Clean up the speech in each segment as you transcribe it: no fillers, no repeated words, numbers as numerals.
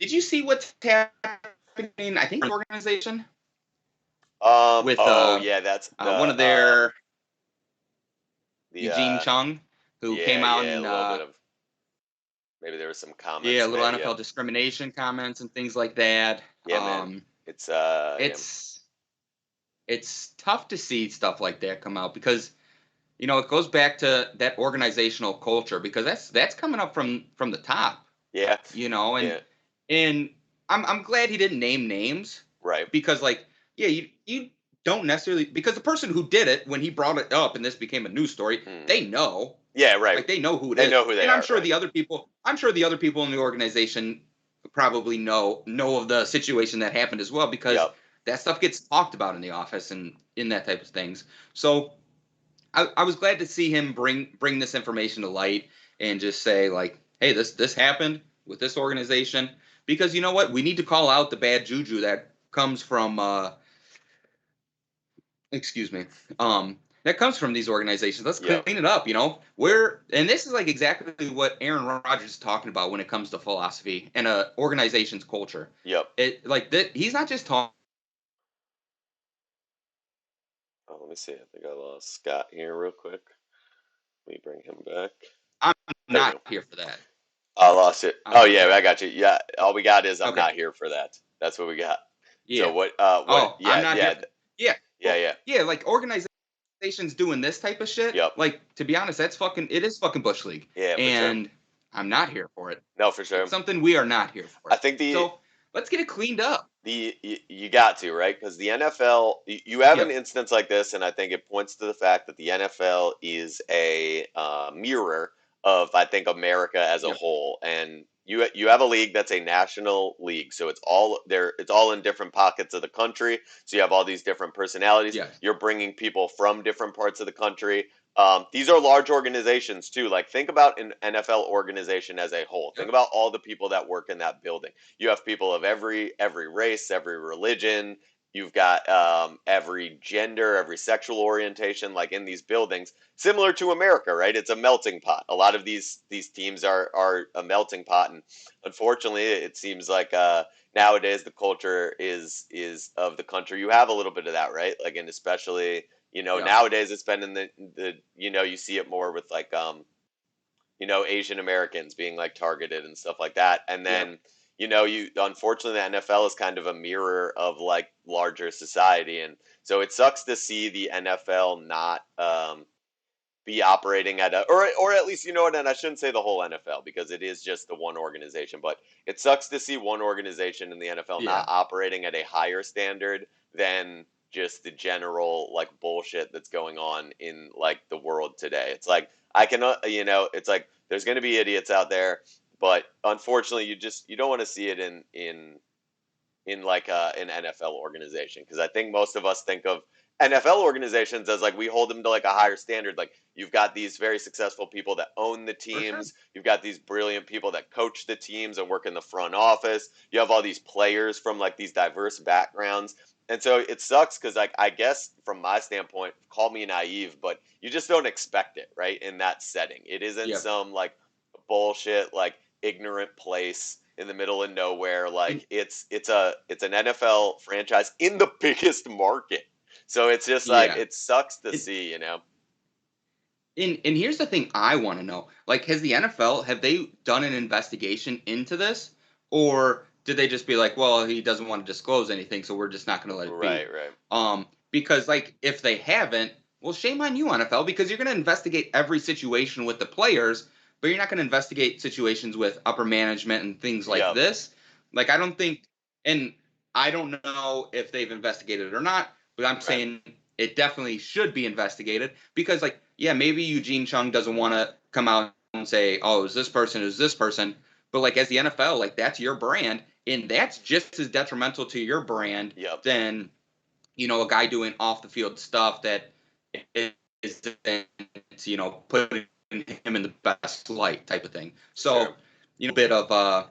Did you see what's happening? I think the organization with Oh yeah, that's one of their the Eugene Chung, who came out yeah, a and little bit of maybe there was some yeah, comments little made. Yep. NFL discrimination comments and things like that. Yeah, man. It's yeah. It's it's tough to see stuff like that come out because it goes back to that organizational culture because that's coming up from the top, Yeah. and Yeah. I'm glad he didn't name names Right. because like yeah you don't necessarily because the person who did it when he brought it up and this became a news story Mm. they know Yeah, right. like they know who it They is know who they and are, right? I'm sure the other people in the organization probably know of the situation that happened as well because Yep. that stuff gets talked about in the office and in that type of things. So I was glad to see him bring this information to light and just say like, hey, this happened with this organization because you know what, we need to call out the bad juju that comes from excuse me, that comes from these organizations. Let's clean Yep. it up. Where and this is like exactly what Aaron Rodgers is talking about when it comes to philosophy and a organization's culture. Yep. It like that he's not just talking. Oh, let me see. I think I lost Scott here real quick. Let me bring him back. I'm There we not go. here for that. I lost it. Oh yeah, Okay. I got you. Yeah, all we got is I'm Okay. not here for that. That's what we got. So Yeah. what? What? Oh, I'm Yeah, not here. yeah, Yeah. yeah, Well, yeah. yeah. Like organizations doing this type of shit. Yep. Like to be honest, it is fucking bush league, Yeah, for sure. and I'm not here for it. No, for sure. It's something we are not here I for. think So let's get it cleaned up. you got to, right, because the NFL, you have an Yep. instance like this, and I think it points to the fact that the NFL is a mirror of, I think, America as a Yep. whole, and you have a league that's a national league, so it's all there, it's all in different pockets of the country, so you have all these different personalities, Yes. you're bringing people from different parts of the country. These are large organizations too. Like, think about an NFL organization as a whole. Think Yep. about all the people that work in that building. You have people of every race, every religion. You've got every gender, every sexual orientation, like in these buildings, similar to America, right? It's a melting pot. A lot of these teams are a melting pot, and unfortunately, it seems like nowadays the culture is of the country. You have a little bit of that, right? Like, and especially Yep. nowadays it's been in the you see it more with like Asian Americans being like targeted and stuff like that. And Yep. then, you unfortunately the NFL is kind of a mirror of like larger society, and so it sucks to see the NFL not be operating at a or at least and I shouldn't say the whole NFL because it is just the one organization, but it sucks to see one organization in the NFL not Yeah. operating at a higher standard than just the general like bullshit that's going on in like the world today. It's like I can it's like there's going to be idiots out there, but unfortunately you don't want to see it in like an NFL organization, because I think most of us think of NFL organizations as like we hold them to like a higher standard. Like, you've got these very successful people that own the For sure. teams. You've got these brilliant people that coach the teams and work in the front office. You have all these players from like these diverse backgrounds. And so it sucks because, like, I guess from my standpoint, call me naive, but you just don't expect it, right? In that setting, it isn't Yep. some like bullshit, like ignorant place in the middle of nowhere. And Like, it's an NFL franchise in the biggest market. So it's just like yeah. it sucks to And, see. and here's the thing I want to know. Like, has the NFL have they done an investigation into this, or did they just be like, well, he doesn't want to disclose anything, so we're just not going to let it Right, be? right. Because like if they haven't, well, shame on you, NFL, because you're going to investigate every situation with the players, but you're not going to investigate situations with upper management and things like Yep. this. Like, I don't think, and I don't know if they've investigated it or not, but I'm Right. saying it definitely should be investigated because, like, yeah, maybe Eugene Chung doesn't want to come out and say, oh, is this person, is this person, but like as the NFL, like that's your brand, and that's just as detrimental to your brand Yep. than a guy doing off the field stuff that is putting him in the best light type of thing. For sure. So, bit of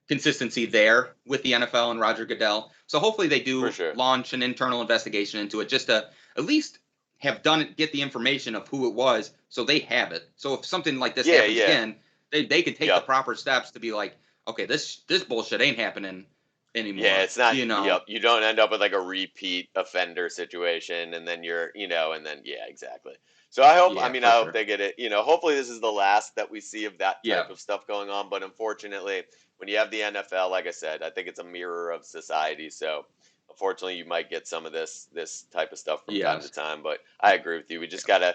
consistency there with the NFL and Roger Goodell. So hopefully they For do sure. launch an internal investigation into it just to at least have done it, get the information of who it was so they have it. So if something like this Yeah, happens yeah. again, they can take the Yep. proper steps to be like, okay, this bullshit ain't happening Yeah, anymore. it's not. You know? Yep, you don't end up with like a repeat offender situation, and then and then yeah, exactly. So I hope. I Yeah, mean, for I hope sure. they get it. Hopefully this is the last that we see of that Yeah, type of stuff going on. But unfortunately, when you have the NFL, like I said, I think it's a mirror of society. So unfortunately, you might get some of this type of stuff from time to yes, time. But I agree with you. We just gotta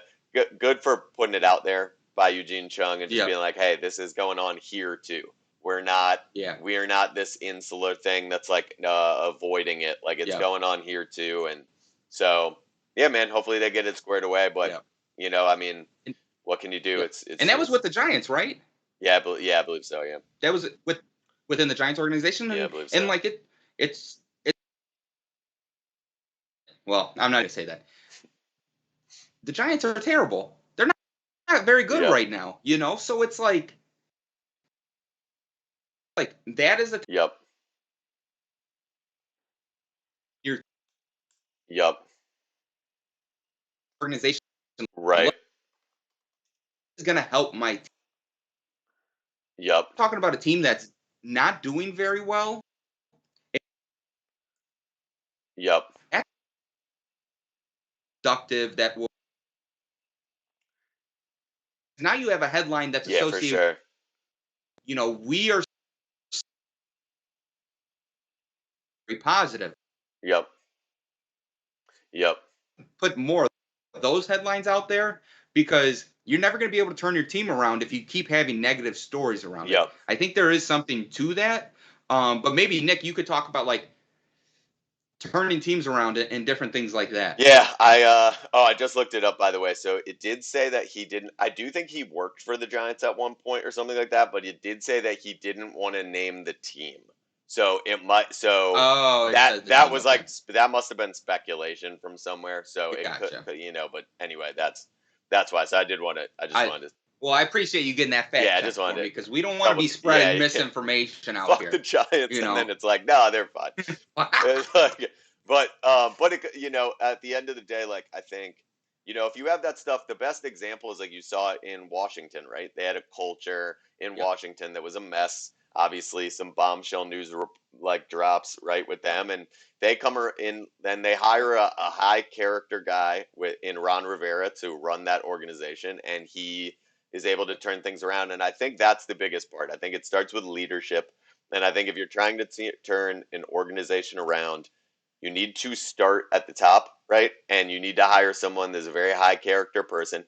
good for putting it out there by Eugene Chung and just yeah, being like, hey, this is going on here too. We're not yeah, we are not this insular thing that's like avoiding it. Like it's yeah, going on here too. And so, yeah, man, hopefully they get it squared away. But, yeah, I mean, and, what can you do? yeah. It's, And it's, that was it's, with the Giants, right? yeah, yeah, I believe so. Yeah. That was within the Giants organization, Yeah, I and believe and so. like it's well, I'm not gonna say that. The Giants are terrible. They're not very good Yep. right now, So it's like that is a Yep. your Yep. organization. Right. What is gonna help my team? Yep. Talking about a team that's not doing very well. Yep. That's productive. That will now you have a headline that's Yeah, for associated. sure. We are very positive. Yep. Yep. Put more of those headlines out there because you're never going to be able to turn your team around if you keep having negative stories around it. Yep. I think there is something to that. But maybe Nick, you could talk about like turning teams around and different things like that. Yeah, I just looked it up by the way. So it did say that he didn't I do think he worked for the Giants at one point or something like that, but it did say that he didn't want to name the team. So it might so Oh, it that says the that team. was Okay, like that must have been speculation from somewhere. So it gotcha. but anyway, that's why. So I just I wanted to Well, I appreciate you getting that yeah, fact I just check for wanted me to because we don't want to double be yeah, spreading yeah. misinformation out Fuck the here. Giants You and then know. it's like, no, they're fine. It's like, but it, at the end of the day, like I think, if you have that stuff, the best example is like you saw it in Washington, right? They had a culture in Yep. Washington that was a mess. Obviously, some bombshell news like drops right with Yep. them, and they in. Then they hire Yep. a high character guy in Ron Rivera to run that organization, and he is able to turn things around. And I think that's the biggest part. I think it starts with leadership, and I think if you're trying to turn an organization around, you need to start at the top, right? And you need to hire someone that's a very high character person.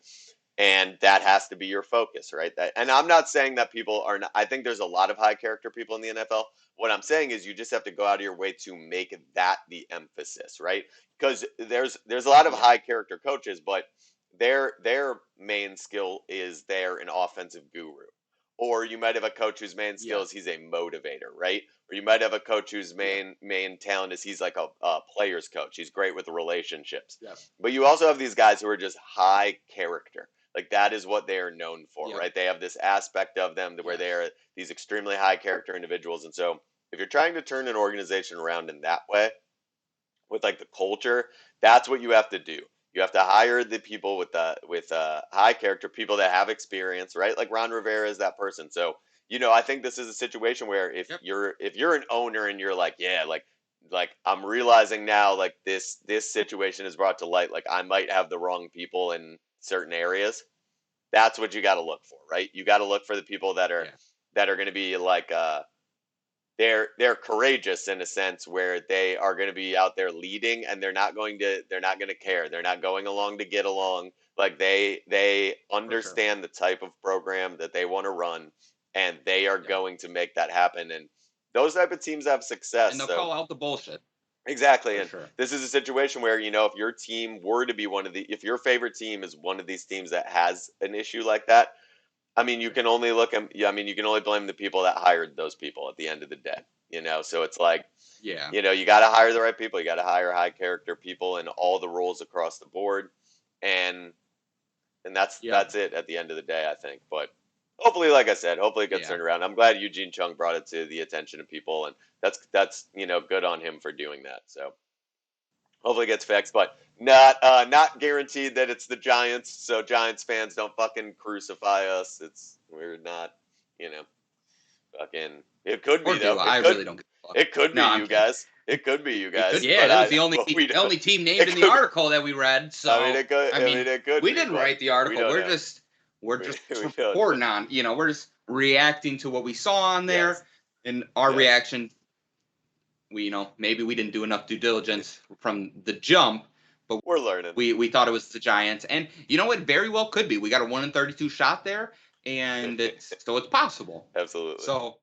And that has to be your focus, right? And I'm not saying that people are not, I think there's a lot of high character people in the NFL. What I'm saying is you just have to go out of your way to make that the emphasis, right? Because there's a lot of Yeah. high character coaches, but their main skill is they're an offensive guru. Or you might have a coach whose main skill Yeah. is he's a motivator, right? Or you might have a coach whose Yeah. main talent is he's like a player's coach. He's great with relationships. Yep. But you also have these guys who are just high character. Like that is what they are known for, Yep. right? They have this aspect of them where they Yes. are these extremely high character individuals. And so if you're trying to turn an organization around in that way, with like the culture, that's what you have to do. You have to hire the people with high character, people that have experience, right? Like Ron Rivera is that person. So I think this is a situation where Yep. if you're an owner and you're like, yeah, like I'm realizing now, like this situation is brought to light, like I might have the wrong people in certain areas. That's what you got to look for, right? You got to look for the people Yeah. that are going to be like they're courageous in a sense where they are going to be out there leading and they're not going to care. They're not going along to get along. Like they For sure. understand the type of program that they want to run and they are Yep. going to make that happen. And those type of teams have And success. they'll So call out the bullshit exactly. for And sure. this is a situation where, if your team were to be if your favorite team is one of these teams that has an issue like that, I mean, you Yeah. can only yeah, I mean, you can only blame the people that hired those people at the end of the day, So it's like, Yeah. you got to hire the right people. You got to hire high character people in all the roles across the board, and Yep. that's it at the end of the day, I think. But hopefully, like I said, hopefully it gets Yeah. turned around. I'm glad Eugene Chung brought it to the attention of people, and that's good on him for doing that. So hopefully it gets fixed, but not guaranteed that it's the Giants. So Giants fans don't fucking crucify us. We're not, you know, fucking It could or be though. do I really don't give a fuck. It could be No, I'm you kidding. guys. It could be you It could, guys. yeah, But it was the but we don't. only team named It in the could. article that we read. I mean, So, it could. I I mean, mean, it could we be, didn't but write the we article. don't know. We're just We don't know. reporting on, we're just reacting to what we saw on there, Yes. and our Yes. reaction. Maybe we didn't do enough due diligence from the jump, but We're learning. we thought it was the Giants, and it very well could be. We got a 1 in 32 shot there, and it's possible. Absolutely. So